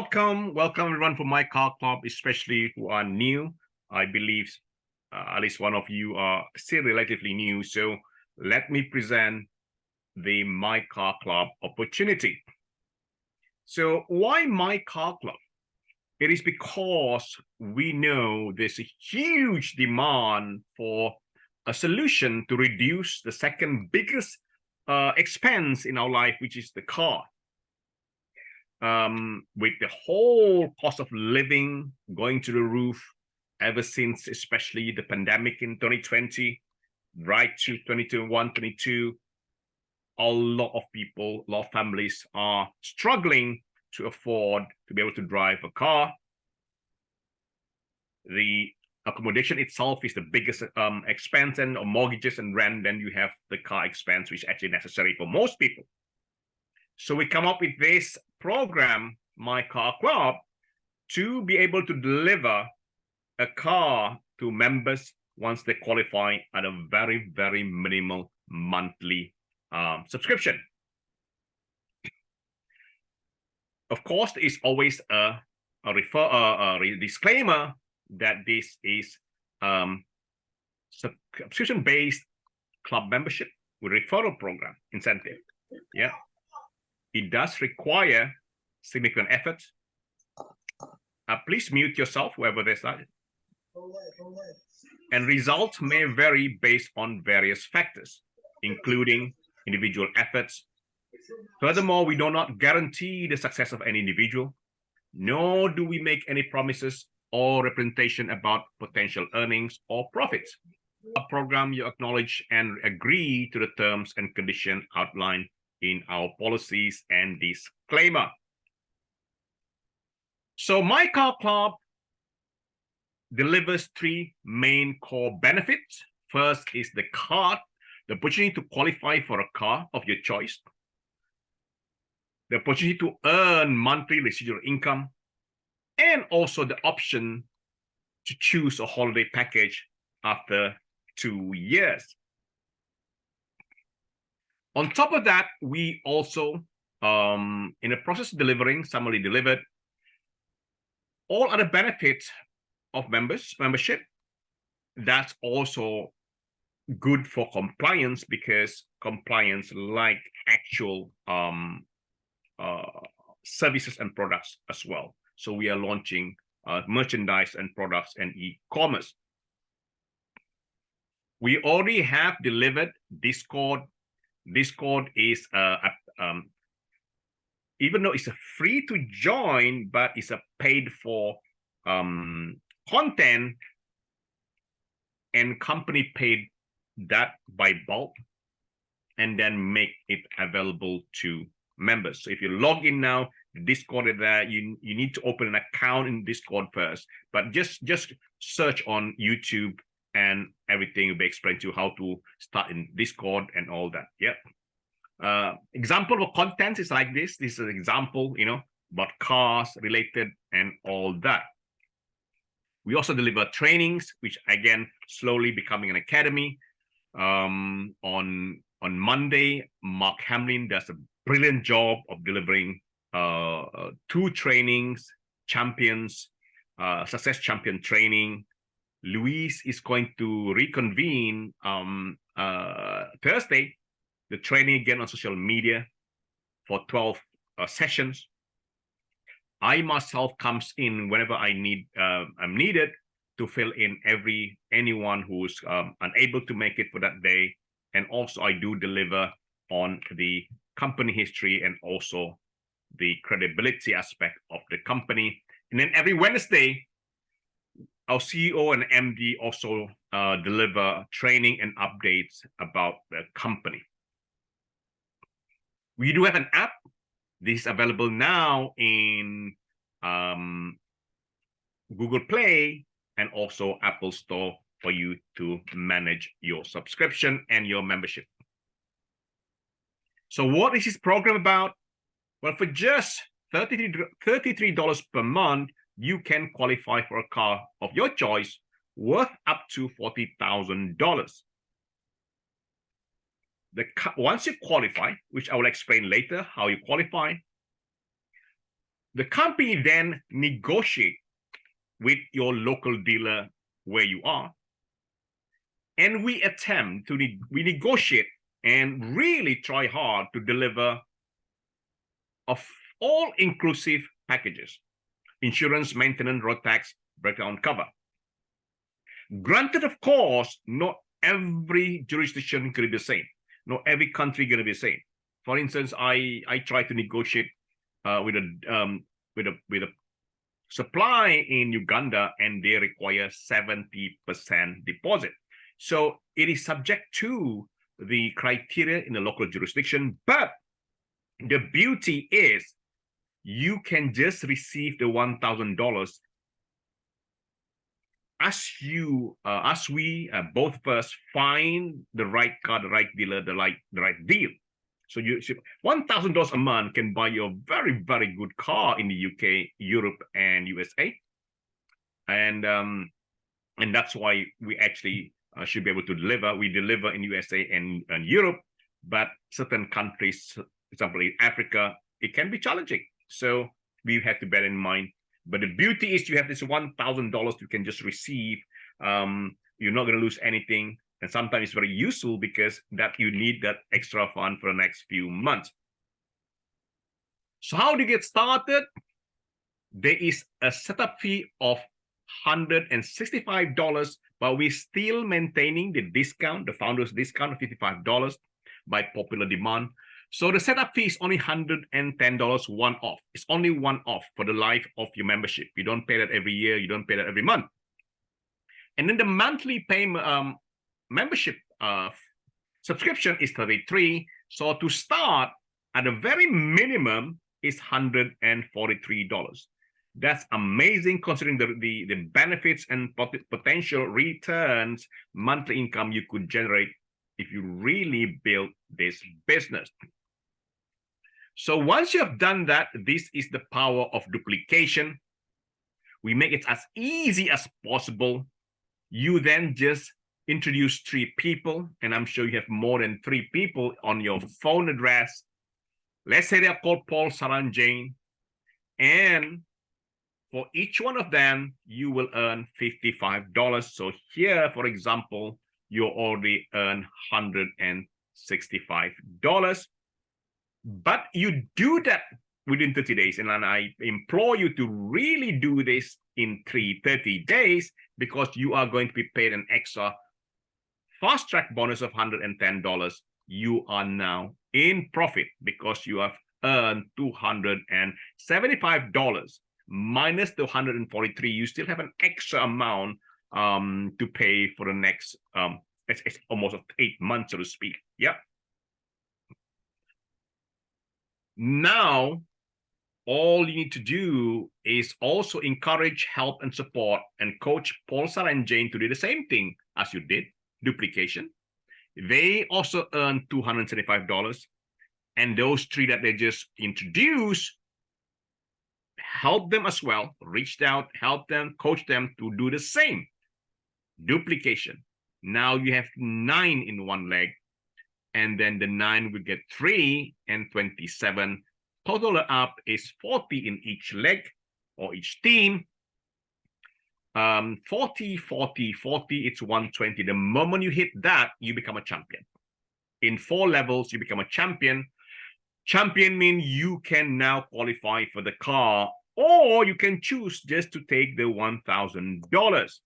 Welcome everyone for My Car Club, especially who are new. I believe at least one of you are still relatively new. So let me present the My Car Club opportunity. So why My Car Club? It is because we know there's a huge demand for a solution to reduce the second biggest expense in our life, which is the car. With the whole cost of living going to the roof ever since, especially the pandemic in 2020, right to 2021, 22, a lot of people, a lot of families are struggling to afford to be able to drive a car. The accommodation itself is the biggest expense, and mortgages and rent. Then you have the car expense, which is actually necessary for most people. So we come up with this program, My Car Club, to be able to deliver a car to members once they qualify at a very, very minimal monthly subscription. Of course, there is always a disclaimer that this is subscription-based club membership with referral program incentive. Yeah. It does require significant effort. Please mute yourself, whoever they started. And results may vary based on various factors, including individual efforts. Furthermore, we do not guarantee the success of any individual, nor do we make any promises or representation about potential earnings or profits. A program you acknowledge and agree to the terms and conditions outlined in our policies and disclaimer. So My Car Club delivers three main core benefits. First is the card, the opportunity to qualify for a car of your choice, the opportunity to earn monthly residual income, and also the option to choose a holiday package after 2 years. On top of that, we also, in the process of delivering, summary delivered, all other benefits of membership. That's also good for compliance, because compliance like actual services and products as well. So we are launching merchandise and products and e-commerce. We already have delivered Discord. Discord is even though it's a free to join, but it's a paid for content, and company paid that by bulk and then make it available to members. So if you log in now, Discord is there. You need to open an account in Discord first, but just search on YouTube and everything will be explained to you how to start in Discord and all that. Yeah. Example of content is like this. This is an example, about cars related and all that. We also deliver trainings, which again, slowly becoming an academy. On Monday, Mark Hamlin does a brilliant job of delivering 2 trainings, champions, success champion training. Luis is going to reconvene Thursday, the training again on social media for 12 sessions. I myself comes in whenever I'm needed to fill in anyone who's unable to make it for that day. And also I do deliver on the company history and also the credibility aspect of the company. And then every Wednesday, our CEO and MD also deliver training and updates about the company. We do have an app. This is available now in Google Play and also Apple Store for you to manage your subscription and your membership. So what is this program about? Well, for just $33 per month, you can qualify for a car of your choice worth up to $40,000. Once you qualify, which I will explain later how you qualify, The company then negotiate with your local dealer where you are, and we attempt to we negotiate and really try hard to deliver of all-inclusive packages: insurance, maintenance, road tax, breakdown cover. Granted, of course, not every jurisdiction could be the same. Not every country going to be the same. For instance, I try to negotiate with a supply in Uganda, and they require 70% deposit. So it is subject to the criteria in the local jurisdiction. But the beauty is you can just receive the $1,000 as we both of us find the right car, the right dealer, the right deal. So $1,000 a month can buy you a very, very good car in the UK, Europe, and USA. And that's why we actually should be able to deliver. We deliver in USA and Europe, but certain countries, for example, in Africa, it can be challenging. So we have to bear in mind. But the beauty is you have this $1,000 you can just receive. You're not going to lose anything. And sometimes it's very useful because that you need that extra fund for the next few months. So how do you get started? There is a setup fee of $165, but we're still maintaining the discount, the founder's discount of $55 by popular demand. So the setup fee is only $110 one-off. It's only one-off for the life of your membership. You don't pay that every year. You don't pay that every month. And then the monthly payment membership subscription is $33. So to start, at the very minimum, is $143. That's amazing considering the benefits and potential returns, monthly income you could generate if you really build this business. So once you have done that, this is the power of duplication. We make it as easy as possible. You then just introduce 3 people, and I'm sure you have more than 3 people on your phone address. Let's say they're called Paul, Sarah, and Jane. And for each one of them, you will earn $55. So here, for example, you already earn $165. But you do that within 30 days. And I implore you to really do this in 30 days, because you are going to be paid an extra fast track bonus of $110. You are now in profit because you have earned $275 minus the $143. You still have an extra amount to pay for the next it's almost 8 months, so to speak. Yep. Now, all you need to do is also encourage, help, and support and coach Paul, Sarah, and Jane to do the same thing as you did, duplication. They also earn $275. And those 3 that they just introduced, help them as well, reached out, help them, coach them to do the same, duplication. Now you have 9 in one leg, and then the 9 will get 3 and 27. Total up is 40 in each leg or each team. 40, 40, 40, it's 120. The moment you hit that, you become a champion. In 4 levels, you become a champion. Champion means you can now qualify for the car, or you can choose just to take the $1,000.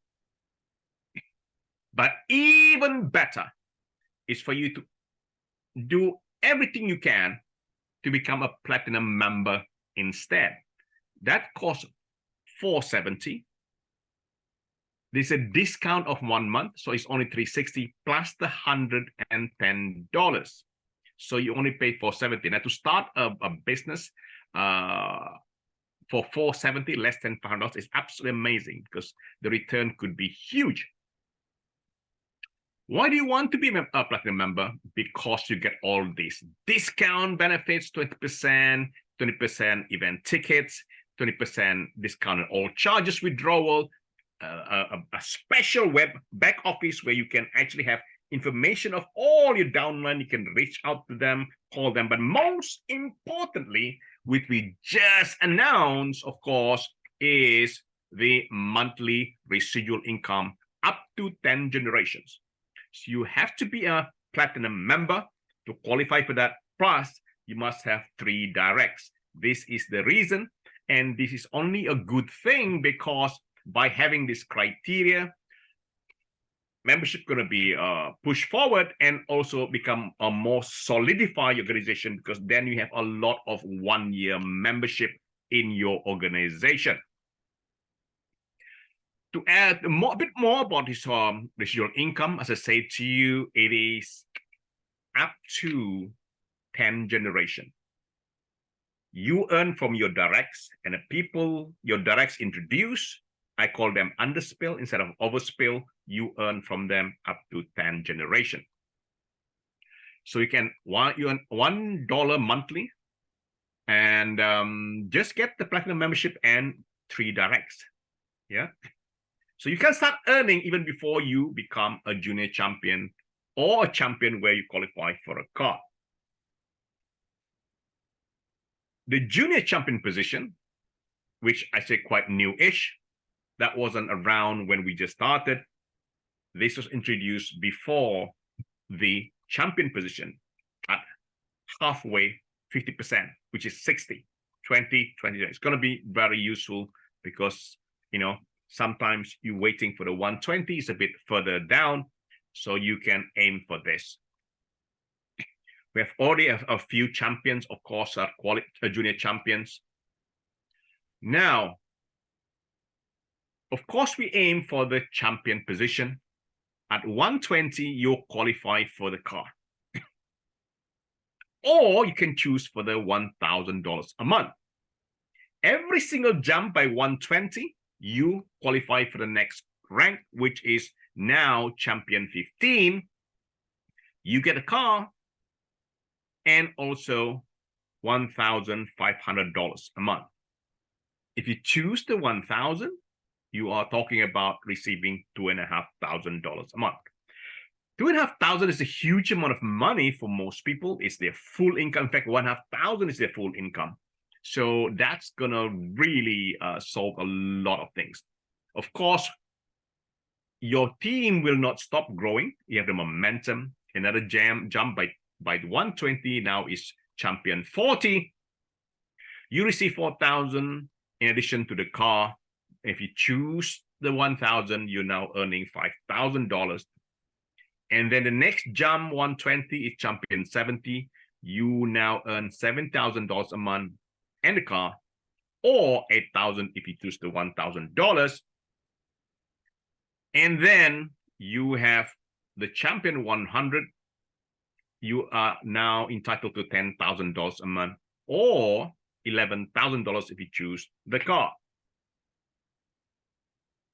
But even better is for you to do everything you can to become a platinum member instead. That costs $470. There's a discount of 1 month, so it's only $360 plus the $110. So you only pay $470. Now to start a business for $470, less than $500, is absolutely amazing because the return could be huge. Why do you want to be a platinum member? Because you get all these discount benefits, 20%, 20% event tickets, 20% discount on all charges withdrawal, a special web back office where you can actually have information of all your downline. You can reach out to them, call them. But most importantly, which we just announced, of course, is the monthly residual income up to 10 generations. So you have to be a platinum member to qualify for that. Plus, you must have 3 directs. This is the reason, and this is only a good thing because by having this criteria, membership going to be pushed forward and also become a more solidified organization, because then you have a lot of one-year membership in your organization. To add a bit more about this residual income, as I said to you, it is up to 10 generation. You earn from your directs, and the people your directs introduce, I call them underspill instead of overspill. You earn from them up to 10 generation. So you earn $1 monthly, and just get the platinum membership and 3 directs. Yeah. So you can start earning even before you become a junior champion or a champion where you qualify for a car. The junior champion position, which I say quite new-ish, that wasn't around when we just started. This was introduced before the champion position at halfway, 50%, which is 60, 20, 20. It's going to be very useful because, you know, sometimes you're waiting for the 120 is a bit further down, so you can aim for this. We have already a few champions, of course, are junior champions. Now, of course, we aim for the champion position. At 120, you'll qualify for the car. Or you can choose for the $1,000 a month. Every single jump by 120, you qualify for the next rank, which is now champion 15. You get a car and also $1,500 a month. If you choose the 1,000, you are talking about receiving $2,500 a month. $2,500 is a huge amount of money for most people. It's their full income. In fact, $1,500 is their full income. So that's gonna really solve a lot of things. Of course, your team will not stop growing. You have the momentum. Another jump by 120 now is champion 40. You receive 4,000 in addition to the car. If you choose the 1,000, you're now earning $5,000. And then the next jump, 120, is champion 70. You now earn $7,000 a month and the car, or $8,000 if you choose the $1,000. And then you have the champion 100. You are now entitled to $10,000 a month, or $11,000 if you choose the car.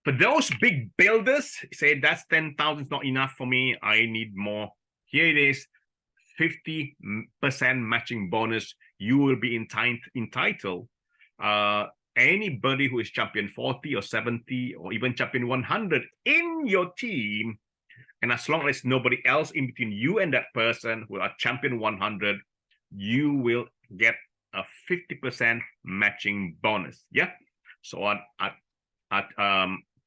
For those big builders, say that's 10,000 is not enough for me, I need more. Here it is, 50% matching bonus. You will be entitled. Anybody who is champion 40 or 70 or even champion 100 in your team, and as long as nobody else in between you and that person who are champion 100, you will get a 50% matching bonus. Yeah. So at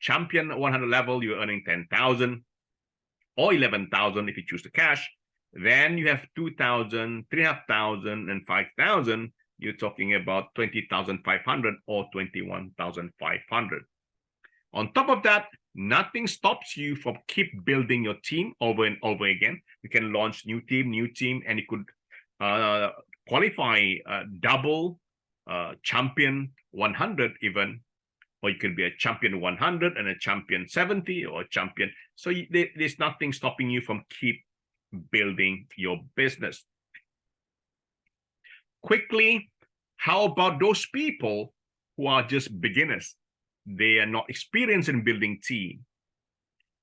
champion 100 level, you're earning 10,000 or 11,000 if you choose the cash. Then you have 2,000, 3,500, and 5,000. You're talking about 20,500 or 21,500. On top of that, nothing stops you from keep building your team over and over again. You can launch new team, and you could qualify double champion 100 even, or you could be a champion 100 and a champion 70 or a champion. So there's nothing stopping you from keep building your business. Quickly, how about those people who are just beginners? They are not experienced in building team.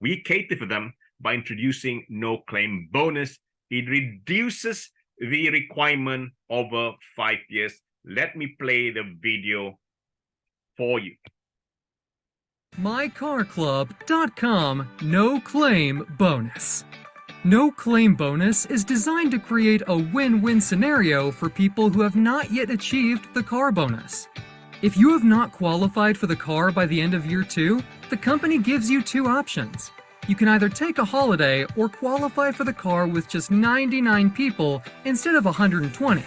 We cater for them by introducing no claim bonus. It reduces the requirement over 5 years. Let me play the video for you. MyCarClub.com no claim bonus. No Claim Bonus is designed to create a win-win scenario for people who have not yet achieved the car bonus. If you have not qualified for the car by the end of year 2, the company gives you 2 options. You can either take a holiday or qualify for the car with just 99 people instead of 120.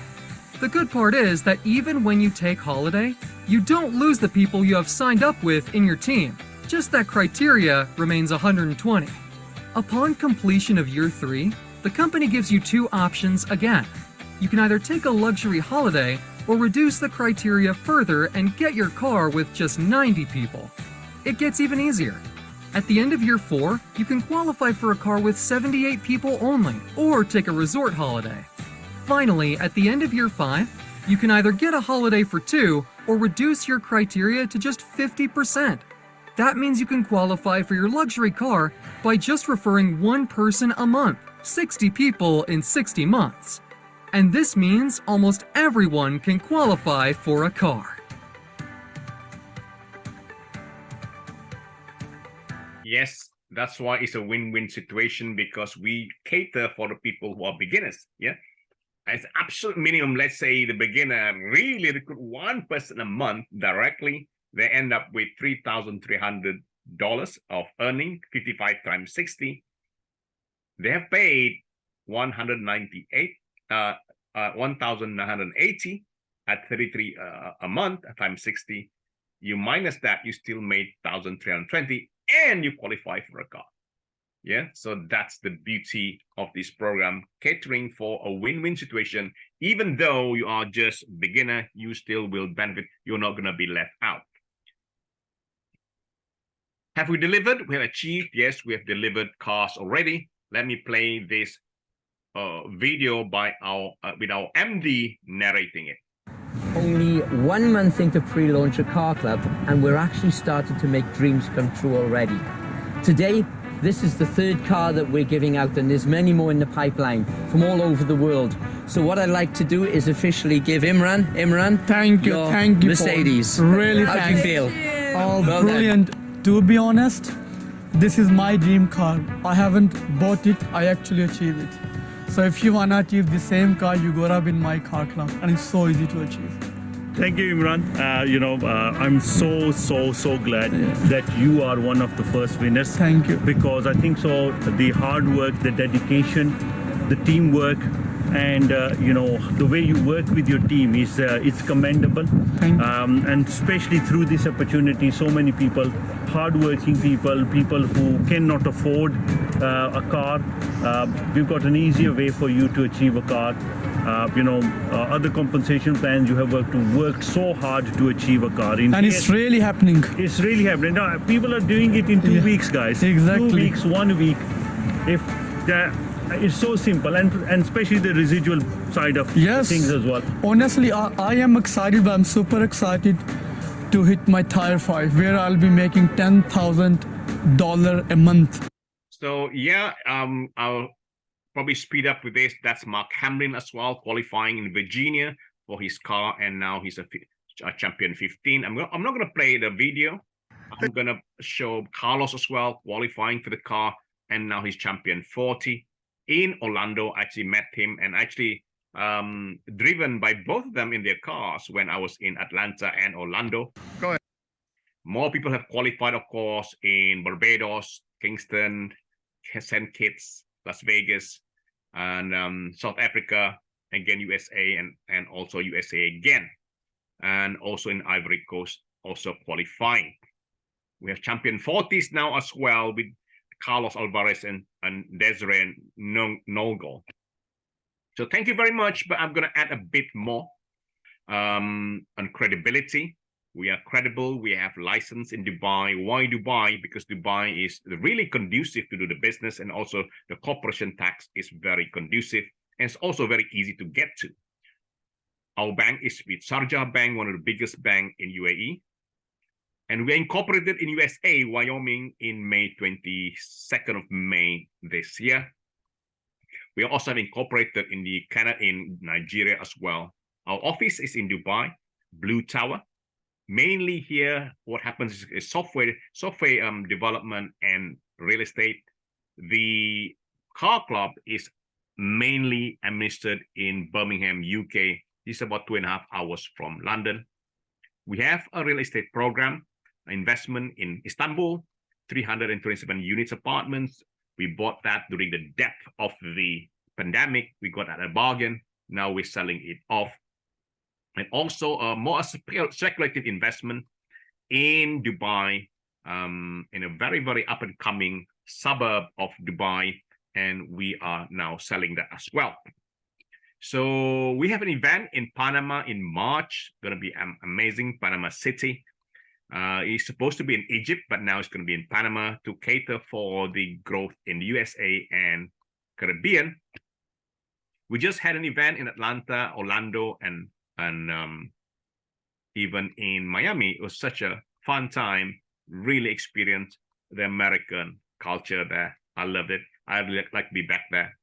The good part is that even when you take holiday, you don't lose the people you have signed up with in your team. Just that criteria remains 120. Upon completion of year 3, the company gives you 2 options again. You can either take a luxury holiday or reduce the criteria further and get your car with just 90 people. It gets even easier. At the end of year 4, you can qualify for a car with 78 people only, or take a resort holiday. Finally, at the end of year 5, you can either get a holiday for 2 or reduce your criteria to just 50%. That means you can qualify for your luxury car by just referring 1 person a month, 60 people in 60 months. And this means almost everyone can qualify for a car. Yes, that's why it's a win-win situation, because we cater for the people who are beginners. Yeah, as absolute minimum, let's say the beginner really recruit 1 person a month directly, they end up with $3,300 of earning, 55 times 60. They have paid 1,980 at 33 a month times 60. You minus that, you still made 1,320, and you qualify for a car. Yeah, so that's the beauty of this program, catering for a win-win situation. Even though you are just beginner, you still will benefit. You're not going to be left out. Have we delivered? We have achieved. Yes, we have delivered cars already. Let me play this video by with our MD narrating it. Only 1 month into pre-launch at Car Club, and we're actually starting to make dreams come true already. Today, this is the 3rd car that we're giving out, and there's many more in the pipeline from all over the world. So what I'd like to do is officially give Imran, thank you, Mercedes. Paul. Really, how do you feel? Oh, well brilliant. Done. To be honest, this is my dream car. I haven't bought it, I actually achieved it. So if you wanna achieve the same car, you gotta be in MyCarClub, and it's so easy to achieve. Thank you, Imran. I'm so glad that you are one of the first winners. Thank you. Because I think so the hard work, the dedication, the teamwork, and the way you work with your team is it's commendable. Thank you. And especially through this opportunity, so many people, hardworking people who cannot afford a car, we've got an easier way for you to achieve a car. Other compensation plans, you have worked so hard to achieve a car. And it's really happening. It's really happening. Now, people are doing it in 2 weeks, guys. Exactly. 2 weeks, 1 week. It's so simple, and especially the residual side of things as well. Honestly, I am excited, but I'm super excited to hit my Tier 5, where I'll be making $10,000 a month. So yeah, I'll probably speed up with this. That's Mark Hamlin as well, qualifying in Virginia for his car, and now he's a champion 15. I'm not gonna play the video. I'm gonna show Carlos as well, qualifying for the car, and now he's champion 40 in Orlando. I actually met him and actually driven by both of them in their cars when I was in Atlanta and Orlando. Go ahead. More people have qualified, of course, in Barbados, Kingston, St. Kitts, Las Vegas, and South Africa, again USA, and also USA again, and also in Ivory Coast, also qualifying. We have champion 40s now as well, with Carlos Alvarez and Desiree Nolgo. So thank you very much, but I'm going to add a bit more on credibility. We are credible. We have license in Dubai. Why Dubai? Because Dubai is really conducive to do the business, and also the corporation tax is very conducive, and it's also very easy to get to. Our bank is with Sharjah Bank, one of the biggest banks in UAE. And we're incorporated in USA, Wyoming, in May 22nd of May this year. We are also incorporated in Nigeria as well. Our office is in Dubai, Blue Tower. Mainly here, what happens is software development and real estate. The Car Club is mainly administered in Birmingham, UK. It's about 2.5 hours from London. We have a real estate program, investment in Istanbul, 327 units apartments. We bought that during the depth of the pandemic. We got at a bargain. Now we're selling it off. And also a more speculative investment in Dubai, in a very, very up and coming suburb of Dubai. And we are now selling that as well. So we have an event in Panama in March, going to be amazing, Panama City. It's supposed to be in Egypt, but now it's going to be in Panama to cater for the growth in the USA and Caribbean. We just had an event in Atlanta, Orlando, and even in Miami. It was such a fun time, really experienced the American culture there. I loved it. I'd like to be back there.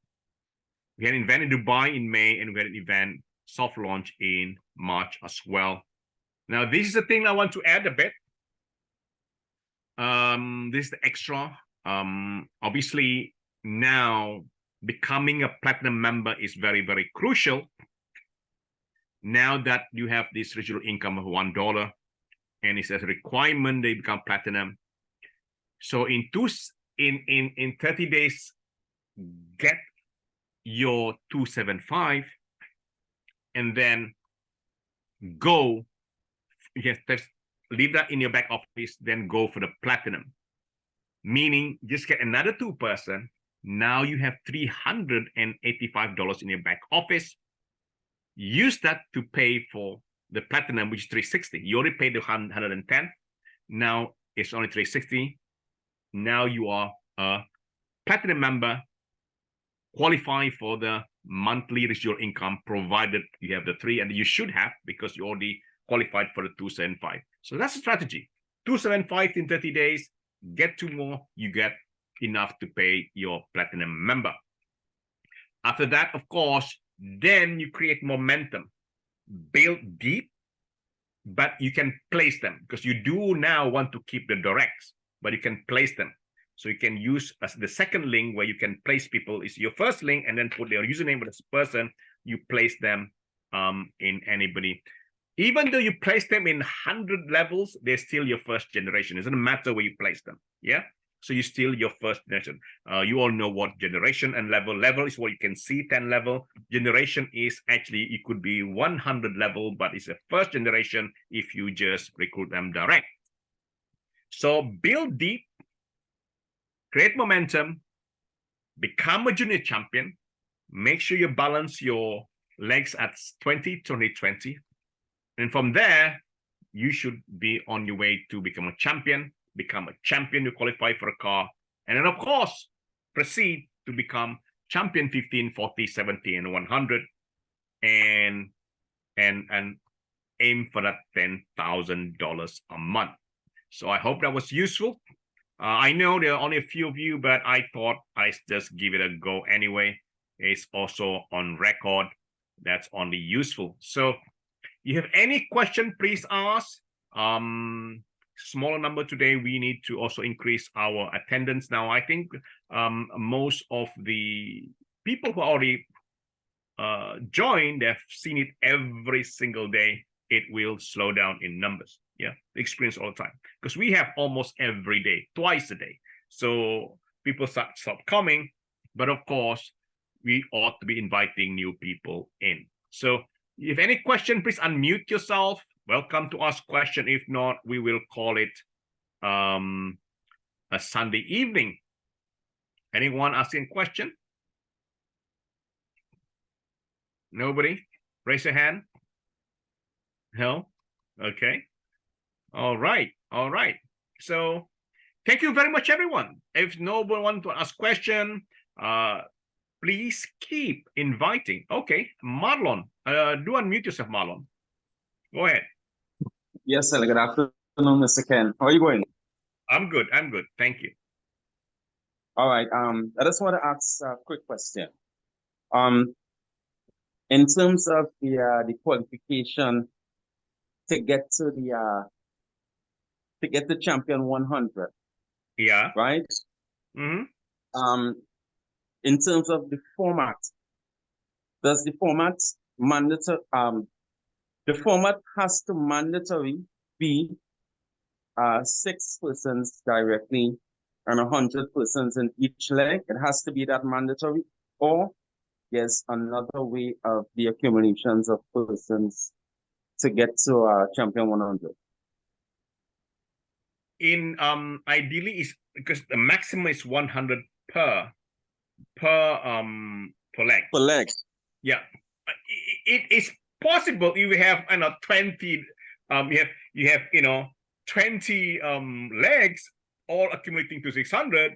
We had an event in Dubai in May, and we had an event, soft launch in March as well. Now, this is the thing I want to add a bit. This is the extra. Obviously, now becoming a platinum member is very, very crucial. Now that you have this residual income of $1, and it's a requirement they become platinum. So in 30 days, get your 275, and then go. Yes, leave that in your back office, then go for the platinum. Meaning, just get another 2%. Now you have $385 in your back office. Use that to pay for the platinum, which is $360. You already paid the $110. Now it's only $360. Now you are a platinum member, qualify for the monthly residual income, provided you have the 3, and you should have, because you already qualified for the 275. So that's a strategy. 275 in 30 days, get 2 more, you get enough to pay your platinum member. After that, of course, then you create momentum, build deep, but you can place them, because you do now want to keep the directs, but you can place them. So you can use as the second link where you can place people is your first link, and then put their username of this person. You place them in anybody. Even though you place them in 100 levels, they're still your first generation. It doesn't matter where you place them. Yeah. So you're still your first generation. You all know what generation and level. Level is what you can see, 10 level. Generation is actually, it could be 100 level, but it's a first generation if you just recruit them direct. So build deep, create momentum, become a junior champion, make sure you balance your legs at 20, 20, 20. And from there, you should be on your way to become a champion. Become a champion, you qualify for a car. And then, of course, proceed to become champion 15, 40, 70, and 100. And aim for that $10,000 a month. So I hope that was useful. I know there are only a few of you, but I thought I'd just give it a go anyway. It's also on record. That's only useful. So you have any question, please ask. Smaller number today. We need to also increase our attendance. Now, I think most of the people who already joined, they've seen it every single day. It will slow down in numbers. Yeah, experience all the time, because we have almost every day, twice a day. So people stop coming, but of course, we ought to be inviting new people in. So if any question, please unmute yourself. Welcome to ask question. If not, we will call it a Sunday evening. Anyone asking question? Nobody? Raise your hand. No? Okay. All right. All right. So thank you very much, everyone. If nobody wants to ask question, please keep inviting. Okay, Marlon, do unmute yourself, Marlon. Go ahead. Yes, sir. Good afternoon, Mr. Ken. How are you going? I'm good. I'm good. Thank you. All right. I just want to ask a quick question. In terms of the qualification to get to the champion 100. Yeah. Right. Mm-hmm. in terms of the format, does the format the format has to mandatory be 6 persons directly and 100 persons in each leg? It has to be that mandatory, or there's another way of the accumulations of persons to get to champion 100. In ideally is because the maximum is 100 per leg. Per leg. Yeah, it is possible if you have 20 you have 20 legs all accumulating to 600,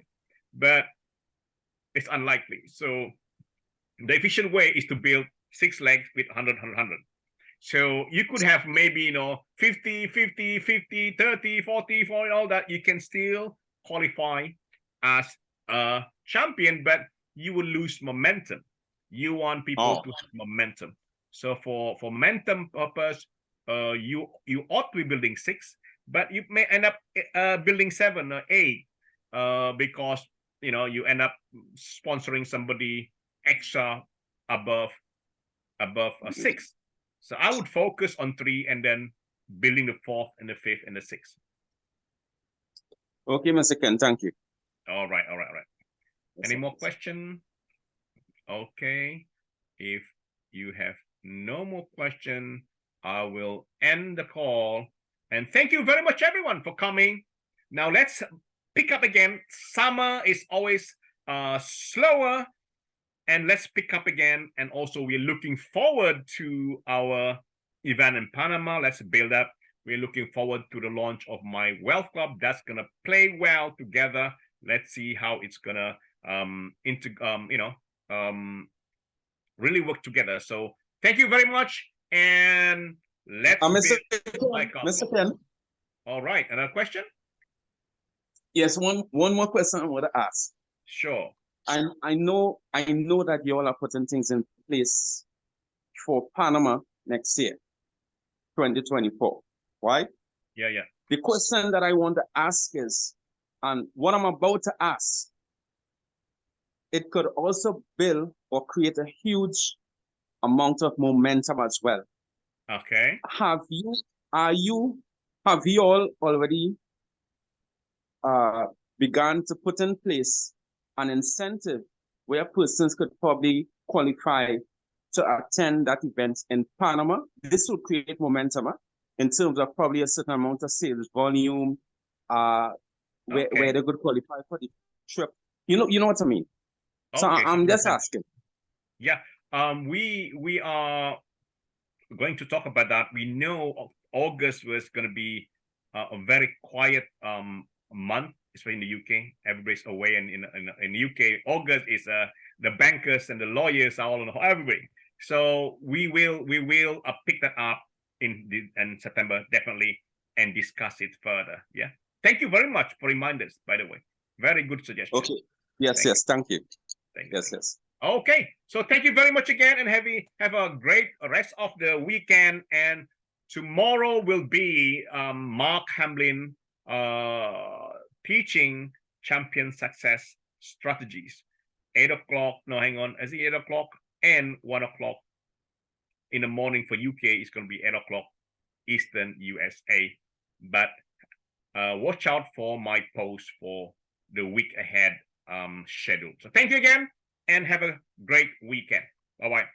but it's unlikely. So the efficient way is to build 6 legs with 100 100. So you could have maybe 50 50 50 30 40 40, all that. You can still qualify as a champion, but you will lose momentum. You want people to have momentum. So for momentum purpose, you ought to be building 6, but you may end up building 7 or 8 because you end up sponsoring somebody extra above 6. So I would focus on 3 and then building the 4th and the 5th and the 6th. Okay, Mr. Ken, thank you. All right. Any more questions? Okay. If you have no more question, I will end the call. And thank you very much, everyone, for coming. Now let's pick up again. Summer is always slower. And let's pick up again. And also, we're looking forward to our event in Panama. Let's build up. We're looking forward to the launch of my Wealth Club. That's gonna play well together. Let's see how it's gonna really work together. So thank you very much, and let's Mr. Ken. All right, another question? Yes, one more question I want to ask. Sure. I know that you all are putting things in place for Panama next year, 2024, right? Yeah. The question that I want to ask is, and what I'm about to ask, it could also build or create a huge amount of momentum as well. Okay. Have you all already begun to put in place an incentive where persons could probably qualify to attend that event in Panama? This would create momentum in terms of probably a certain amount of sales volume, where they could qualify for the trip. You know what I mean? So I'm just asking. Yeah, we are going to talk about that. We know August was going to be a very quiet month, especially in the UK. Everybody's away, and in the UK, August is the bankers and the lawyers are all on everybody. So we will pick that up in September definitely and discuss it further. Yeah. Thank you very much for reminders. By the way, very good suggestion. Okay. Yes. Thank you. Yes. Okay. So thank you very much again, and have a great rest of the weekend. And tomorrow will be Mark Hamlin teaching champion success strategies. 8 o'clock. No, hang on. Is it 8 o'clock and 1 o'clock in the morning for UK? It's going to be 8 o'clock Eastern USA. But watch out for my post for the week ahead schedule. So thank you again, and have a great weekend. Bye-bye.